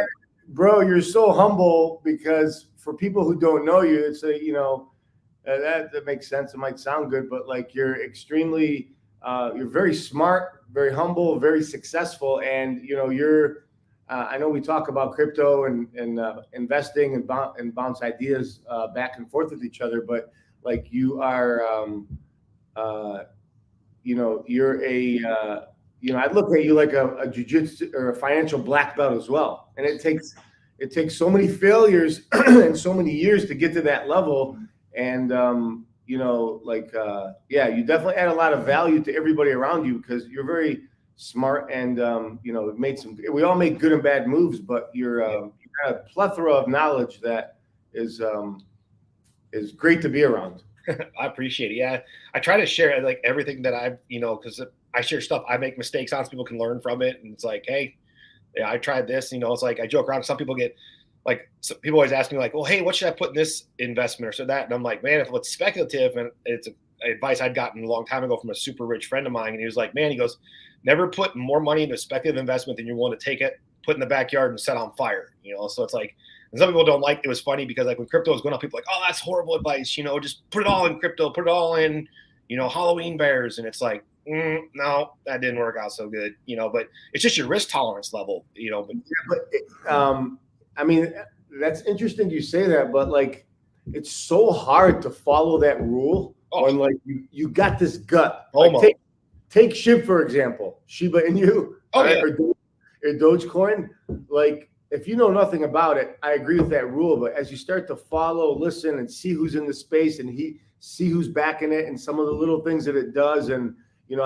Bro, you're so humble, because for people who don't know you, it's that makes sense. It might sound good, but like you're extremely, you're very smart, very humble, very successful. And, you're, I know we talk about crypto and investing and bounce ideas back and forth with each other, but like you are, you're a, I look at you like a jiu-jitsu or a financial black belt as well. And it takes so many failures and so many years to get to that level. And, you definitely add a lot of value to everybody around you, because you're very smart and, we all make good and bad moves, but you got a plethora of knowledge that is great to be around. I appreciate it. Yeah. I try to share like everything that I've, cause I share stuff I make mistakes on so people can learn from it. And it's like, hey, yeah, I tried this, it's like I joke around. Some people get like, people always ask me like, well, hey, what should I put in this investment or so that? And I'm like, man, if it's speculative, and it's advice I'd gotten a long time ago from a super rich friend of mine. And he was like, man, he goes, never put more money into a speculative investment than you're willing to take it, put in the backyard and set on fire, So it's like, and some people don't like, it was funny because like when crypto was going up, people were like, oh, that's horrible advice. Just put it all in crypto, put it all in, Halloween bears. And it's like, no, that didn't work out so good, but it's just your risk tolerance level, I mean, that's interesting you say that, but like, it's so hard to follow that rule when like you got this gut. Like, take SHIB, for example, Shiba Inu or Dogecoin. Like, if you know nothing about it, I agree with that rule. But as you start to follow, listen, and see who's in the space and see who's backing it and some of the little things that it does, and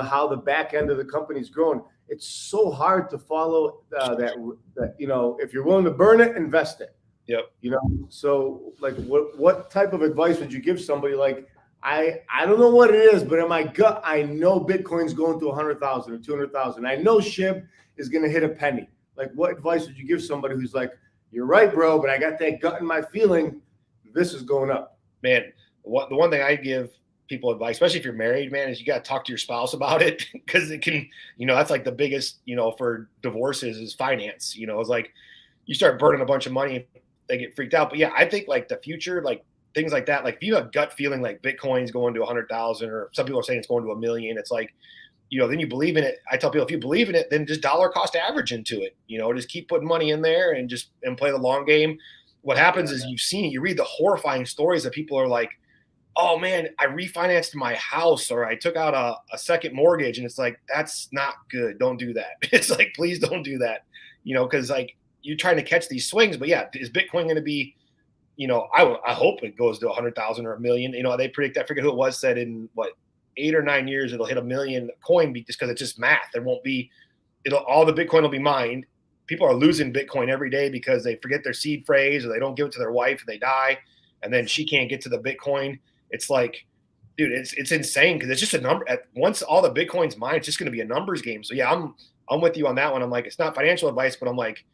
how the back end of the company's growing, it's so hard to follow that if you're willing to burn it, invest it. Yep. So like what type of advice would you give somebody? Like, I don't know what it is, but in my gut, I know Bitcoin's going to 100,000 or 200,000. I know SHIB is going to hit a penny. Like, what advice would you give somebody who's like, you're right, bro, but I got that gut in my feeling, this is going up? Man, the one thing I give people advice, especially if you're married, man, is you got to talk to your spouse about it, because it can, that's like the biggest, for divorces is finance. It's like you start burning a bunch of money, they get freaked out. But yeah, I think like the future, like things like that, like if you have gut feeling like Bitcoin's going to 100,000, or some people are saying it's going to 1 million, it's like, then you believe in it. I tell people, if you believe in it, then just dollar cost average into it, just keep putting money in there and play the long game. What happens is you read the horrifying stories that people are like, oh man, I refinanced my house or I took out a second mortgage. And it's like, that's not good. Don't do that. It's like, please don't do that. Cause like you're trying to catch these swings, but yeah, is Bitcoin going to be, I hope it goes to 100,000 or 1,000,000. They predict, I forget who it was, said in what, 8 or 9 years, it'll hit 1,000,000 coin just because it's just math. There won't be, all the Bitcoin will be mined. People are losing Bitcoin every day because they forget their seed phrase or they don't give it to their wife and they die. And then she can't get to the Bitcoin. It's like, dude, it's insane because it's just a number. Once all the Bitcoin's mined, it's just going to be a numbers game. So yeah, I'm with you on that one. I'm like, it's not financial advice, but I'm like,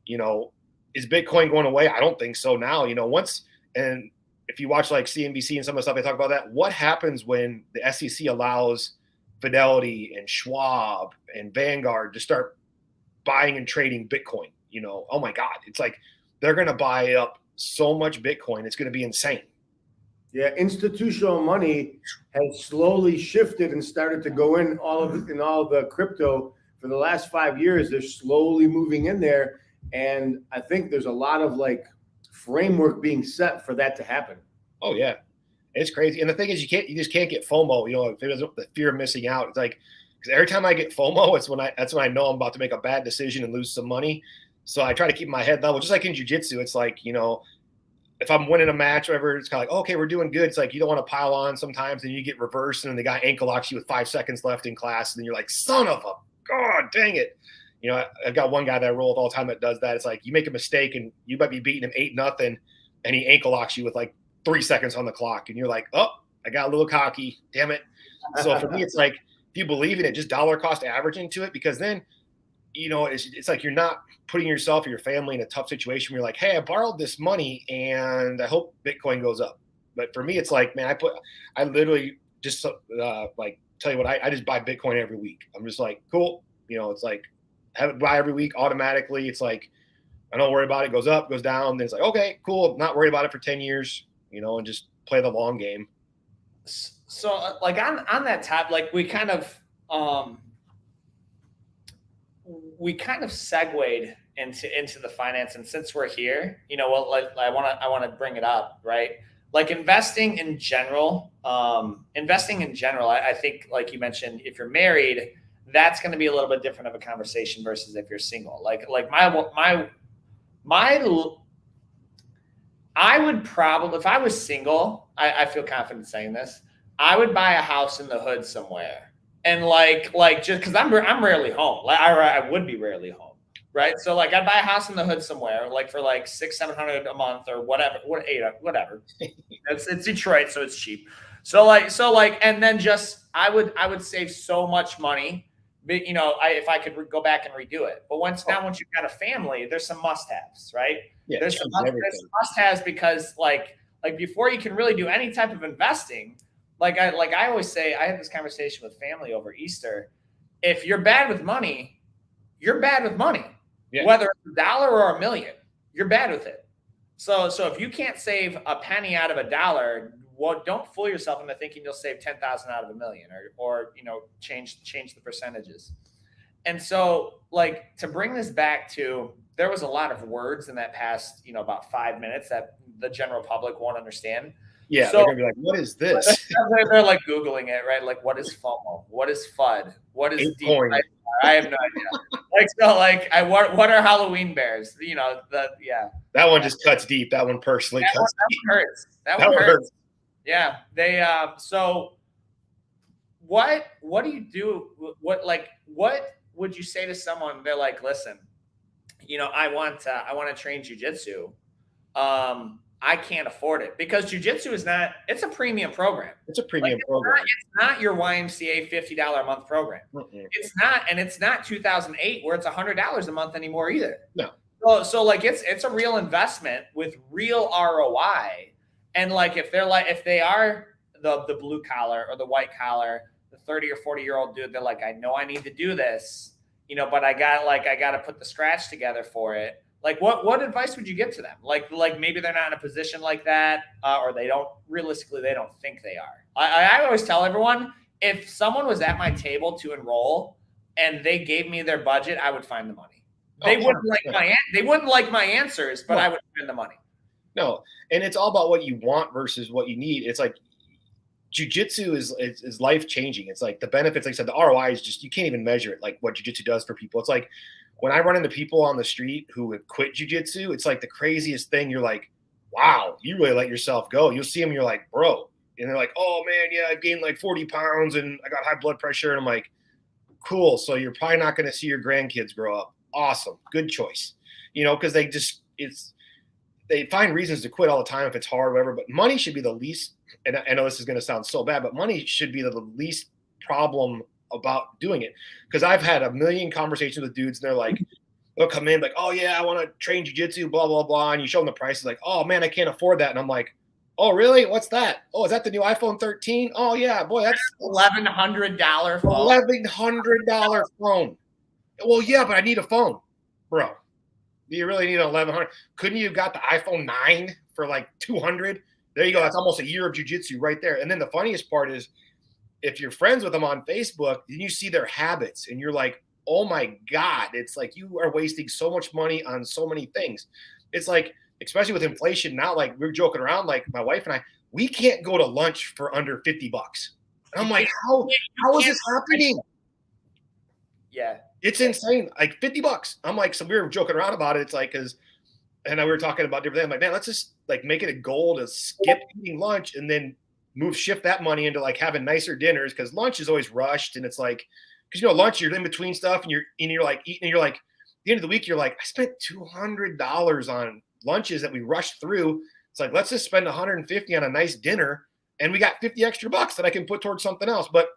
is Bitcoin going away? I don't think so now. And if you watch like CNBC and some of the stuff they talk about that, what happens when the SEC allows Fidelity and Schwab and Vanguard to start buying and trading Bitcoin? Oh my God, it's like they're going to buy up so much Bitcoin. It's going to be insane. Yeah, institutional money has slowly shifted and started to go in all the crypto for the last 5 years. They're slowly moving in there, and I think there's a lot of like framework being set for that to happen. Oh yeah, it's crazy. And the thing is, you just can't get FOMO. If there's the fear of missing out, it's like because every time I get FOMO, that's when I know I'm about to make a bad decision and lose some money. So I try to keep my head level, just like in jiu-jitsu. It's like if I'm winning a match or whatever, it's kind of like, okay, we're doing good. It's like you don't want to pile on sometimes, and you get reversed, and the guy ankle locks you with 5 seconds left in class, and then you're like, son of a God, dang it. I've got one guy that I roll with all the time that does that. It's like you make a mistake, and you might be beating him 8-0, and he ankle locks you with like 3 seconds on the clock, and you're like, oh, I got a little cocky, damn it. So for me, it's like if you believe in it, just dollar cost averaging to it, because then it's like you're not putting yourself or your family in a tough situation where you're like, hey, I borrowed this money and I hope Bitcoin goes up. But for me, it's like, man, I literally just like tell you what, I just buy Bitcoin every week. I'm just like, cool. It's like have it buy every week automatically. It's like, I don't worry about it. It goes up, goes down. Then it's like, okay, cool. Not worried about it for 10 years, and just play the long game. So like on that tab, like we kind of segued into the finance, and since we're here, I want to bring it up, right? Like investing in general, I think, like you mentioned, if you're married, that's going to be a little bit different of a conversation versus if you're single. Like I would probably, if I was single, I feel confident saying this, I would buy a house in the hood somewhere. And like just because I'm rarely home, like I would be rarely home, right? So like I'd buy a house in the hood somewhere, like for like $600-700 a month or whatever, whatever. It's Detroit, so it's cheap. So like, and then just I would save so much money, but if I could go back and redo it. But once you've got a family, there's some must-haves, right? Yeah, there's some must-haves because like before you can really do any type of investing. Like I always say, I had this conversation with family over Easter. If you're bad with money, you're bad with money. Yeah. Whether it's $1 or $1 million, you're bad with it. So if you can't save a penny out of $1, well, don't fool yourself into thinking you'll save 10,000 out of $1 million or change the percentages. And so like to bring this back to, there was a lot of words in that past about 5 minutes that the general public won't understand. Yeah, so, they're gonna be like, "What is this?" They're like Googling it, right? Like, what is FOMO? What is FUD? What is deep? I have no idea. What are Halloween bears? That one just cuts deep. That one personally cuts deep. Hurts. That one hurts. Yeah, they. So, what do you do? What would you say to someone? They're like, listen, I want to train jiu-jitsu. I can't afford it because jiu-jitsu it's a premium program. It's a premium program. It's not your YMCA $50 a month program. Mm-hmm. It's not 2008 where it's $100 a month anymore either. No. So like it's a real investment with real ROI. And like if they are the blue collar or the white collar, the 30 or 40-year-old dude, they're like, I know I need to do this, but I got to put the scratch together for it. Like what advice would you give to them? Like maybe they're not in a position like that, or they don't think they are. I always tell everyone, if someone was at my table to enroll and they gave me their budget, I would find the money. They wouldn't like my answers, but I would find the money. No, and it's all about what you want versus what you need. It's like jiu-jitsu is life changing. It's like the benefits, like I said, the ROI is just, you can't even measure it. Like what jiu-jitsu does for people. It's like when I run into people on the street who have quit jiu-jitsu, it's like the craziest thing. You're like, wow, you really let yourself go. You'll see them, you're like, bro. And they're like, oh man, yeah, I've gained like 40 pounds and I got high blood pressure. And I'm like, cool. So you're probably not going to see your grandkids grow up. Awesome. Good choice. You know, because they find reasons to quit all the time if it's hard, whatever. But money should be the least, and I know this is going to sound so bad, but money should be the least problem about doing it. Because I've had a million conversations with dudes, and they're like, they'll come in like, oh yeah, I want to train jiu-jitsu, blah, blah, blah. And you show them the prices, like, oh man, I can't afford that. And I'm like, oh really? What's that? Oh, is that the new iPhone 13? Oh yeah, boy, that's $1,100 phone. $1,100 phone. Well, yeah, but I need a phone, bro. Do you really need an 1,100? Couldn't you have got the iPhone 9 for like 200? There you go. That's almost a year of jiu-jitsu right there. And then the funniest part is, if you're friends with them on Facebook, then you see their habits, and you're like, oh my God, it's like you are wasting so much money on so many things. It's like, especially with inflation now, like we're joking around, like my wife and I, we can't go to lunch for under $50. And I'm like, how is this happening? Yeah. It's insane. Like $50. I'm like, so we were joking around about it. It's like, and we were talking about different things. I'm like, man, let's just like make it a goal to skip eating lunch and then shift that money into like having nicer dinners. Cause lunch is always rushed. And it's like, cause you know, lunch, you're in between stuff and you're like eating, and you're like, at the end of the week, you're like, I spent $200 on lunches that we rushed through. It's like, let's just spend $150 on a nice dinner, and we got $50 extra that I can put towards something else. But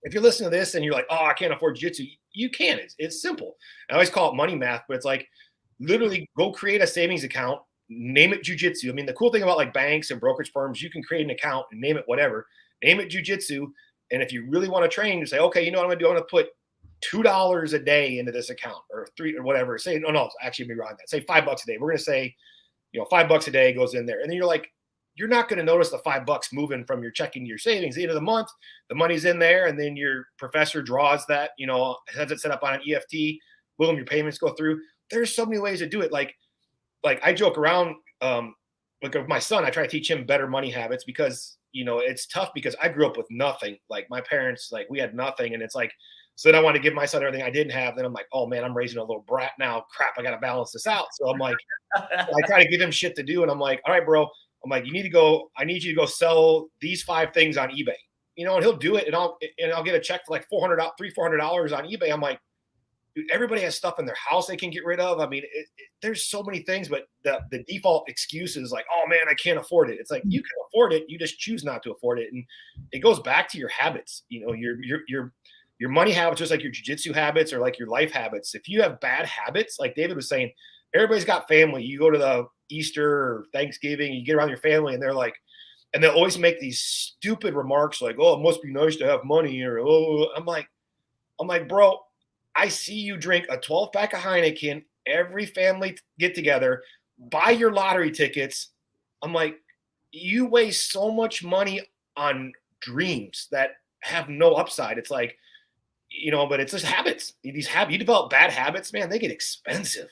if you're listening to this and you're like, oh, I can't afford jiu-jitsu, you can. It's simple. I always call it money math, but it's like literally go create a savings account, name it jiu-jitsu. I mean, the cool thing about like banks and brokerage firms, you can create an account and name it whatever. Name it jiu-jitsu. And if you really want to train, you say, okay, you know what I'm going to do? I'm going to put $2 a day into this account, or $3 or whatever. Say, no, actually, maybe around that. Say $5 a day. We're going to say, you know, $5 a day goes in there. And then you're like, you're not going to notice the $5 moving from your checking to your savings. At the end of the month, the money's in there, and then your professor draws that, you know, has it set up on an EFT. Boom, your payments go through. There's so many ways to do it. Like I joke around, like with my son, I try to teach him better money habits, because, you know, it's tough because I grew up with nothing. Like my parents, like we had nothing, and it's like, so then I want to give my son everything I didn't have. Then I'm like, oh man, I'm raising a little brat now. Crap, I got to balance this out. So I'm like, I try to give him shit to do, and I'm like, all right, bro. I'm like, I need you to go sell these 5 things on eBay, you know, and he'll do it. And I'll get a check for like $400 on eBay. I'm like, dude, everybody has stuff in their house they can get rid of. I mean, there's so many things, but the default excuse is like, oh man, I can't afford it. It's like, you can afford it. You just choose not to afford it. And it goes back to your habits, you know, your money habits, just like your jiu-jitsu habits or like your life habits. If you have bad habits, like David was saying, everybody's got family. You go to the Easter or Thanksgiving, you get around your family, and they're like, and they'll always make these stupid remarks like, oh, it must be nice to have money, or oh, I'm like, bro, I see you drink a 12-pack of Heineken every family get together, buy your lottery tickets. I'm like, you waste so much money on dreams that have no upside. It's like, you know, but it's just habits. You develop bad habits, man, they get expensive.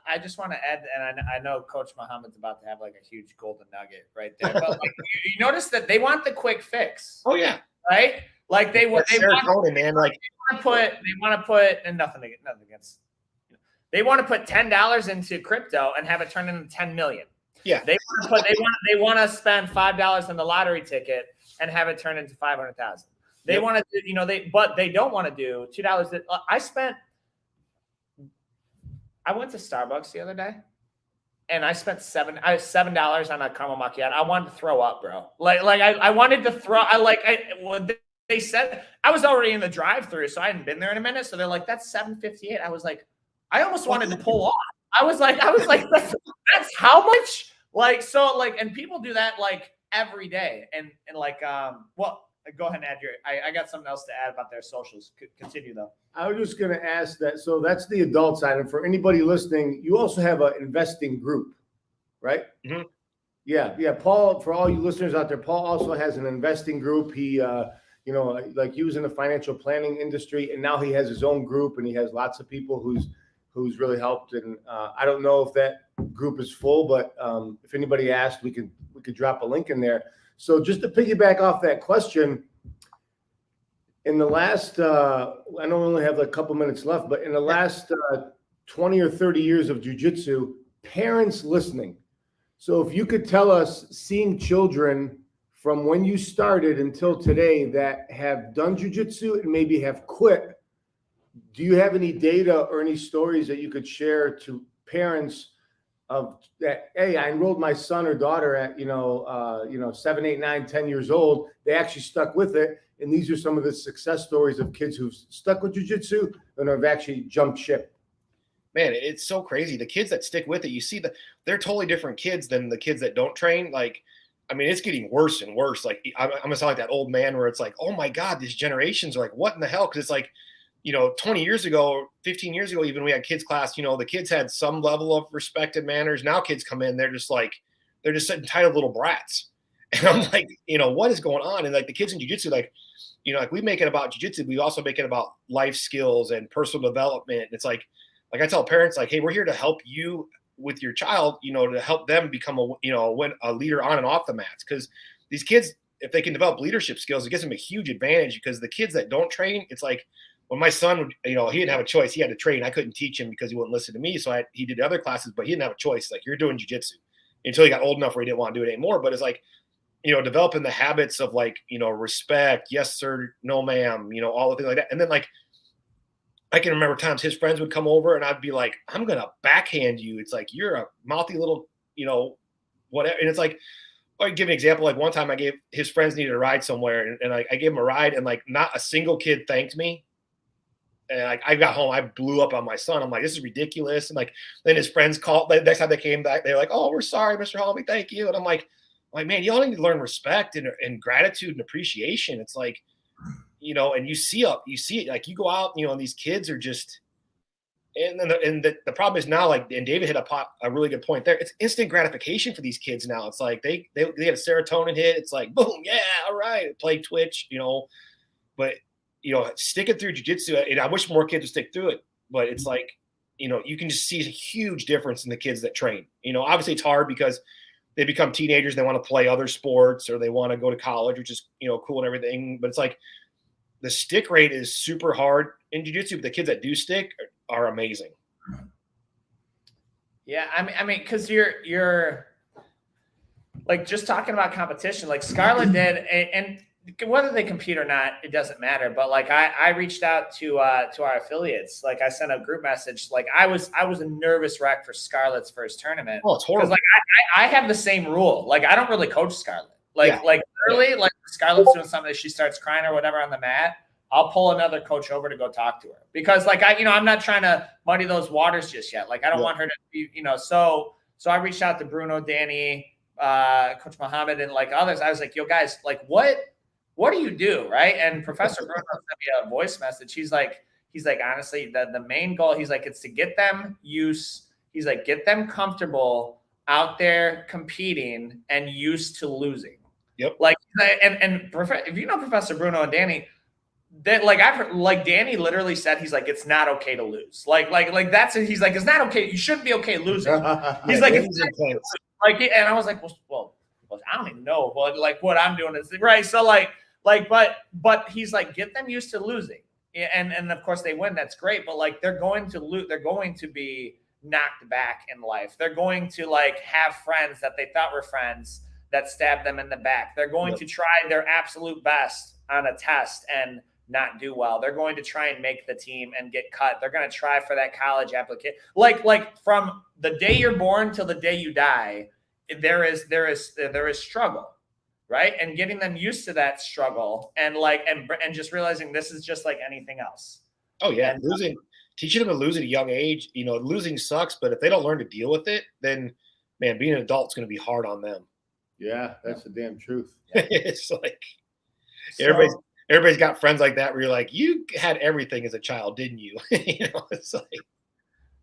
I just want to add, and I know Coach Muhammad's about to have like a huge golden nugget right there. But like, you notice that they want the quick fix. Oh yeah, right. Like they want to put, and nothing against. They want to put $10 into crypto and have it turn into 10 million. Yeah, they want to spend $5 on the lottery ticket and have it turn into 500,000. They want to, you know, but they don't want to do $2. I went to Starbucks the other day, and I spent $7 on a caramel macchiato. I wanted to throw up, bro. I wanted to throw. They said I was already in the drive-through, so I hadn't been there in a minute. So they're like, "That's $7.58." I was like, I almost wanted to pull off. I was like, that's how much? And people do that like every day, and go ahead and add I got something else to add about their socials. Continue though. I was just going to ask that. So that's the adult side. And for anybody listening, you also have an investing group, right? Mm-hmm. Yeah. Paul, for all you listeners out there, Paul also has an investing group. He, he was in the financial planning industry, and now he has his own group, and he has lots of people who's really helped. And I don't know if that group is full, but if anybody asked, we could drop a link in there. So just to piggyback off that question, in the last, I know we only have a couple minutes left, but in the last 20 or 30 years of jiu-jitsu, parents listening. So if you could tell us, seeing children from when you started until today that have done jiu-jitsu and maybe have quit, do you have any data or any stories that you could share to parents of that? Hey, I enrolled my son or daughter at 7, 8, 9, 10 years old. They actually stuck with it, and these are some of the success stories of kids who've stuck with jiu-jitsu and have actually jumped ship. Man, it's so crazy. The kids that stick with it, you see that they're totally different kids than the kids that don't train. Like, I mean, it's getting worse and worse. Like, I'm gonna sound like that old man where it's like, oh my God, these generations are like, what in the hell? Because it's like, 20 years ago, 15 years ago, even we had kids class, the kids had some level of respect and manners. Now kids come in, they're just entitled little brats. And I'm like, what is going on? And like the kids in jiu-jitsu, like we make it about jiu-jitsu, we also make it about life skills and personal development. It's like I tell parents, like, hey, we're here to help you with your child, to help them become a leader on and off the mats. Because these kids, if they can develop leadership skills, it gives them a huge advantage. Because the kids that don't train, it's like when my son would, he didn't have a choice. He had to train. I couldn't teach him because he wouldn't listen to me. So he did other classes, but he didn't have a choice. Like, you're doing jiu-jitsu until he got old enough where he didn't want to do it anymore. But it's like, developing the habits of like, respect, yes, sir, no, ma'am, all the things like that. And then like, I can remember times his friends would come over and I'd be like, I'm going to backhand you. It's like, you're a mouthy little, whatever. And it's like, I'll give an example. Like one time his friends needed a ride somewhere and I gave him a ride and like not a single kid thanked me. And like I got home, I blew up on my son. I'm like, this is ridiculous. And like, then his friends called, the next time they came back, they're like, oh, we're sorry, Mr. Halme, thank you. And I'm like, man, y'all need to learn respect and gratitude and appreciation. It's like, and you see it, like you go out, and these kids are just, and then the problem is now, like, and David hit a really good point there. It's instant gratification for these kids now. It's like they get a serotonin hit. It's like, boom, yeah, all right, play Twitch, but sticking through jiu-jitsu, and I wish more kids would stick through it, but it's like, you can just see a huge difference in the kids that train. Obviously it's hard because they become teenagers, they want to play other sports or they want to go to college, which is, cool and everything. But it's like the stick rate is super hard in jiu-jitsu, but the kids that do stick are amazing. Yeah. I mean, cause you're like just talking about competition, like Scarlett did, and whether they compete or not, it doesn't matter. But like I reached out to our affiliates. Like I sent a group message. Like I was a nervous wreck for Scarlett's first tournament. Oh, it's horrible. Like I have the same rule. Like I don't really coach Scarlett. Like literally, like Scarlett's doing something that she starts crying or whatever on the mat, I'll pull another coach over to go talk to her because like I'm not trying to muddy those waters just yet. Like I don't want her to be, so I reached out to Bruno, Danny, Coach Muhammad, and like others. I was like, yo guys, like what do you do? Right. And Professor Bruno sent me a voice message. He's like, honestly, the main goal, he's like, it's to get them get them comfortable out there competing and used to losing. Yep. Like, and if you know Professor Bruno and Danny, that like I've heard, like Danny literally said, he's like, it's not okay to lose. Like that's it. He's like, it's not okay. You shouldn't be okay losing. He's like, and I was like, well, I don't even know what I'm doing is right. So but he's like, get them used to losing. And of course they win. That's great. But like, they're going to lose. They're going to be knocked back in life. They're going to like have friends that they thought were friends that stab them in the back. They're going to try their absolute best on a test and not do well. They're going to try and make the team and get cut. They're going to try for that college application. Like from the day you're born till the day you die, there is struggle, right? And getting them used to that struggle and just realizing this is just like anything else. Oh yeah, teaching them to lose at a young age. Losing sucks, but if they don't learn to deal with it, then man, being an adult is going to be hard on them. Yeah, that's the damn truth. It's like everybody's got friends like that where you're like, you had everything as a child, didn't you? It's like.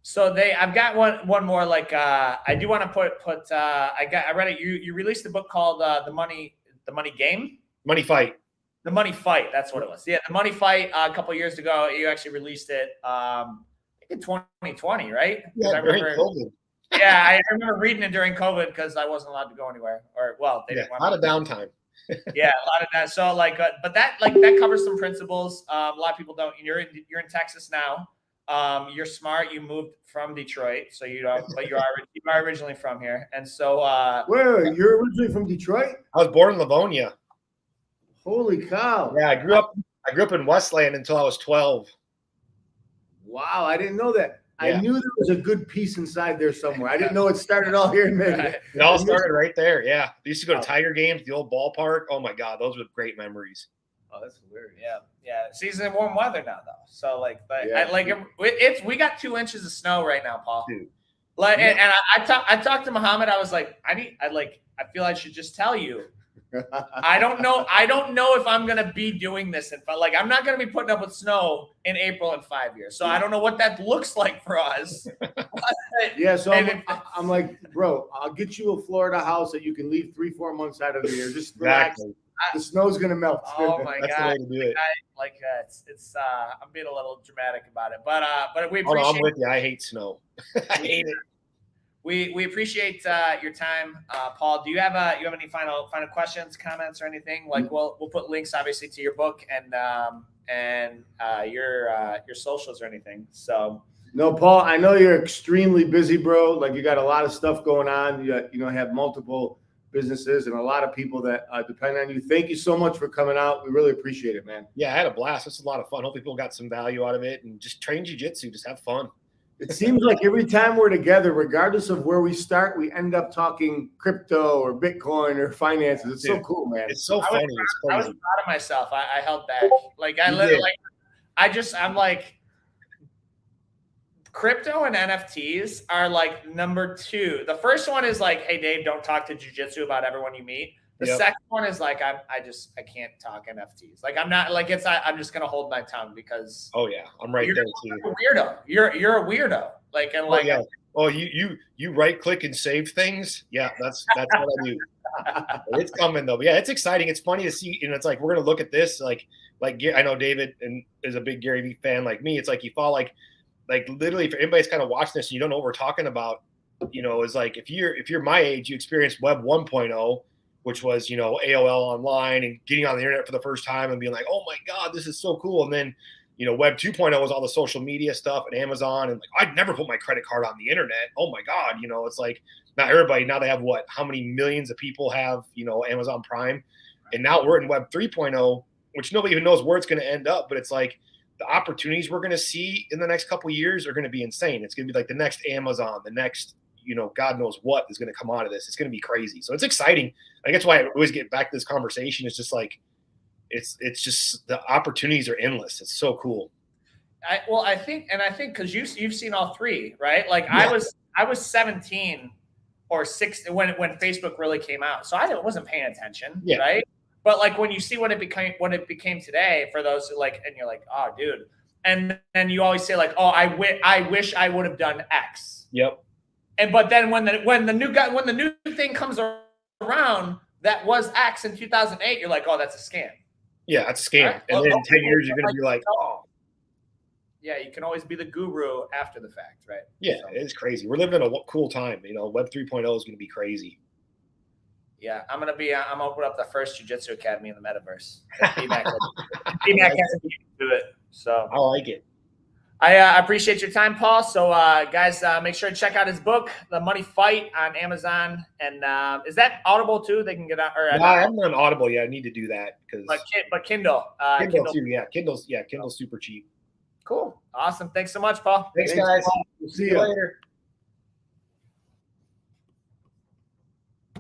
So I've got one more. Like I do want to put. I read it. You released a book called The Money Game. Money Fight. The Money Fight. That's what it was. Yeah, The Money Fight. A couple years ago, you actually released it. I think in 2020, right? Yeah, during COVID. Yeah, I remember reading it during COVID because I wasn't allowed to go anywhere. Or well, they didn't want a lot of downtime. Yeah, a lot of that. So like, but that covers some principles. A lot of people don't. You're in Texas now. You're smart. You moved from Detroit, so you don't. But you are originally from here, and so. Wait, you're originally from Detroit? I was born in Livonia. Holy cow! Yeah, I grew up in Westland until I was 12. Wow, I didn't know that. Yeah. I knew there was a good piece inside there somewhere. I didn't know it started all here in Michigan. Right. It all started right there. Yeah, I used to go to Tiger games, the old ballpark. Oh my God, those were great memories. Oh, that's hilarious. Yeah. Season warm weather now though. So like, but Yeah. we got 2 inches of snow right now, Paul. Dude. Like, and I talked to Muhammad. I was like, I feel I should just tell you. I don't know if I'm gonna be doing this like I'm not gonna be putting up with snow in April in 5 years. So I don't know what that looks like for us. Yeah, so I'm like, bro, I'll get you a Florida house that you can leave 3-4 months out of the year. Just relax. Exactly. The snow's gonna melt. Oh my That's God! the way to do it. It's I'm being a little dramatic about it, but we Oh, no, appreciate. I'm with you. I hate snow. I hate it. We appreciate your time, Paul. Do you have any final questions, comments, or anything? Like we'll put links obviously to your book and your socials or anything. So No, Paul, I know you're extremely busy, bro. Like you got a lot of stuff going on. You have multiple businesses and a lot of people that depend on you. Thank you so much for coming out. We really appreciate it, man. Yeah, I had a blast. This is a lot of fun. Hope people got some value out of it and just train jiu-jitsu. Just have fun. It seems like every time we're together, regardless of where we start, we end up talking crypto or Bitcoin or finances. It's so cool, man. It's so funny. I was proud of myself. I held back. Like I literally, I'm like, crypto and NFTs are like number 2. The first one is like, hey Dave, don't talk to jiu-jitsu about everyone you meet. The second one is like, I can't talk NFTs. Like I'm not like I'm just gonna hold my tongue because I'm right there too. You're a weirdo. You're a weirdo. Like and like you right click and save things. Yeah, that's what I do. It's coming though. But yeah, it's exciting. It's funny to see. It's like we're gonna look at this like I know David and is a big Gary Vee fan like me. It's like you fall like literally if anybody's kind of watching this and you don't know what we're talking about, is like if you're my age, you experienced Web 1.0. Which was, AOL online and getting on the internet for the first time and being like, oh my God, this is so cool. And then, Web 2.0 was all the social media stuff and Amazon. And like, I'd never put my credit card on the internet. Oh my God. It's like not everybody, now they have how many millions of people have, Amazon Prime. And now we're in Web 3.0, which nobody even knows where it's going to end up. But it's like the opportunities we're going to see in the next couple of years are going to be insane. It's going to be like the next Amazon, the next, God knows what is going to come out of this. It's going to be crazy. So it's exciting. I think that's why I always get back to this conversation. It's just like, it's just the opportunities are endless. It's so cool. I think because you've seen all 3, right? Like yeah. I was 17 or 16 when Facebook really came out. So I wasn't paying attention. Yeah. Right. But like when you see what it became today for those who like, and you're like, oh dude. And then you always say like, oh, I wish I would have done X. Yep. But then when the new thing comes around that was X in 2008, you're like, oh, that's a scam. Yeah, that's a scam. Right? And then in 10 years, you're going to be like, oh. Yeah, you can always be the guru after the fact, right? Yeah, so. It's crazy. We're living in a cool time. Web 3.0 is going to be crazy. Yeah, I'm gonna open up the first jiu-jitsu academy in the metaverse. BMAC has to do it. So I like it. I appreciate your time, Paul. So, guys, make sure to check out his book, The Money Fight, on Amazon. And is that Audible too? They can get out. No, I haven't done Audible yet. I need to do that because. But Kindle. Kindle too. Yeah, Kindle's super cheap. Cool. Awesome. Thanks so much, Paul. Thanks guys. Paul. We'll see you later.